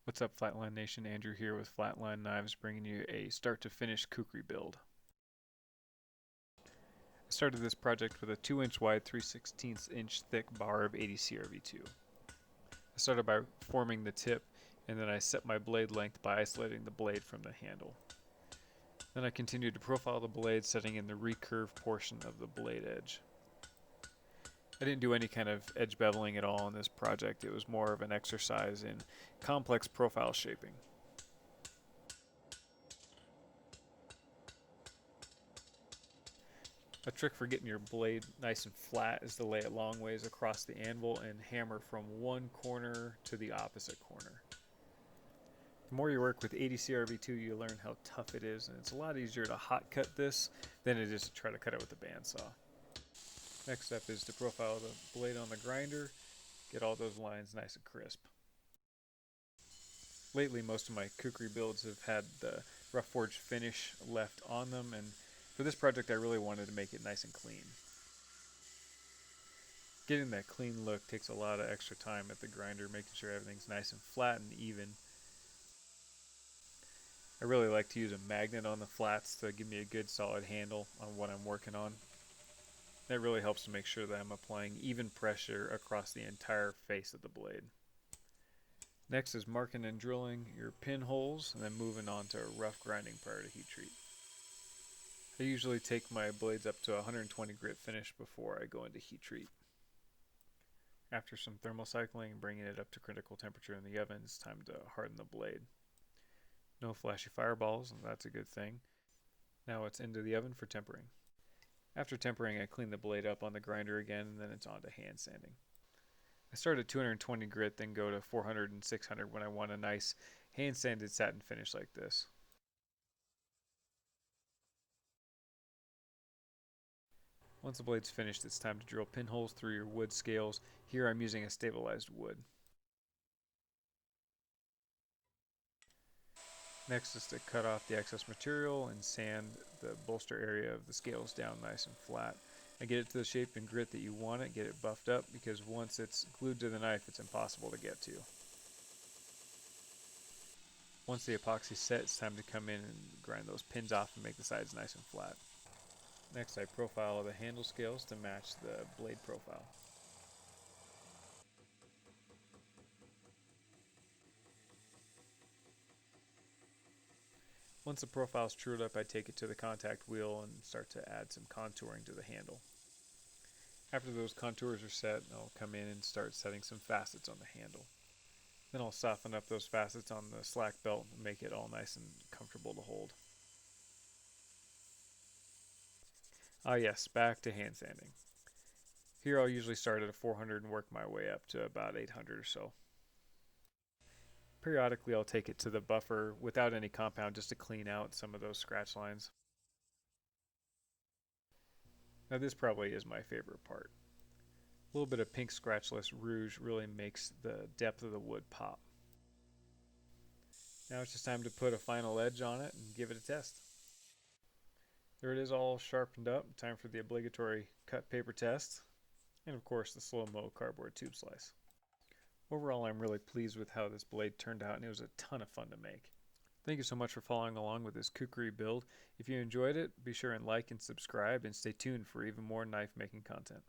What's up, Flatline Nation? Andrew here with Flatline Knives, bringing you a start to finish kukri build. I started this project with a 2-inch wide, 3/16 inch thick bar of 80 CRV2. I started by forming the tip, and then I set my blade length by isolating the blade from the handle. Then I continued to profile the blade, setting in the recurve portion of the blade edge. I didn't do any kind of edge beveling at all in this project. It was more of an exercise in complex profile shaping. A trick for getting your blade nice and flat is to lay it long ways across the anvil and hammer from one corner to the opposite corner. The more you work with 80 CRV2, you learn how tough it is, and it's a lot easier to hot cut this than it is to try to cut it with a bandsaw. Next step is to profile the blade on the grinder, get all those lines nice and crisp. Lately, most of my kukri builds have had the rough forged finish left on them, and for this project I really wanted to make it nice and clean. Getting that clean look takes a lot of extra time at the grinder, making sure everything's nice and flat and even. I really like to use a magnet on the flats to give me a good solid handle on what I'm working on. That really helps to make sure that I'm applying even pressure across the entire face of the blade. Next is marking and drilling your pinholes, and then moving on to rough grinding prior to heat treat. I usually take my blades up to 120 grit finish before I go into heat treat. After some thermal cycling and bringing it up to critical temperature in the oven, it's time to harden the blade. No flashy fireballs, and that's a good thing. Now it's into the oven for tempering. After tempering, I clean the blade up on the grinder again, and then it's on to hand sanding. I start at 220 grit, then go to 400 and 600 when I want a nice hand sanded satin finish like this. Once the blade's finished, it's time to drill pinholes through your wood scales. Here I'm using a stabilized wood. Next is to cut off the excess material and sand the bolster area of the scales down nice and flat. I get it to the shape and grit that you want it, get it buffed up, because once it's glued to the knife, it's impossible to get to. Once the epoxy's set, it's time to come in and grind those pins off and make the sides nice and flat. Next, I profile the handle scales to match the blade profile. Once the profile's trued up, I take it to the contact wheel and start to add some contouring to the handle. After those contours are set, I'll come in and start setting some facets on the handle. Then I'll soften up those facets on the slack belt and make it all nice and comfortable to hold. Ah yes, back to hand sanding. Here I'll usually start at a 400 and work my way up to about 800 or so. Periodically I'll take it to the buffer without any compound just to clean out some of those scratch lines. Now this probably is my favorite part. A little bit of pink scratchless rouge really makes the depth of the wood pop. Now it's just time to put a final edge on it and give it a test. There it is, all sharpened up. Time for the obligatory cut paper test, and of course the slow-mo cardboard tube slice. Overall, I'm really pleased with how this blade turned out, and it was a ton of fun to make. Thank you so much for following along with this kukri build. If you enjoyed it, be sure and like and subscribe, and stay tuned for even more knife making content.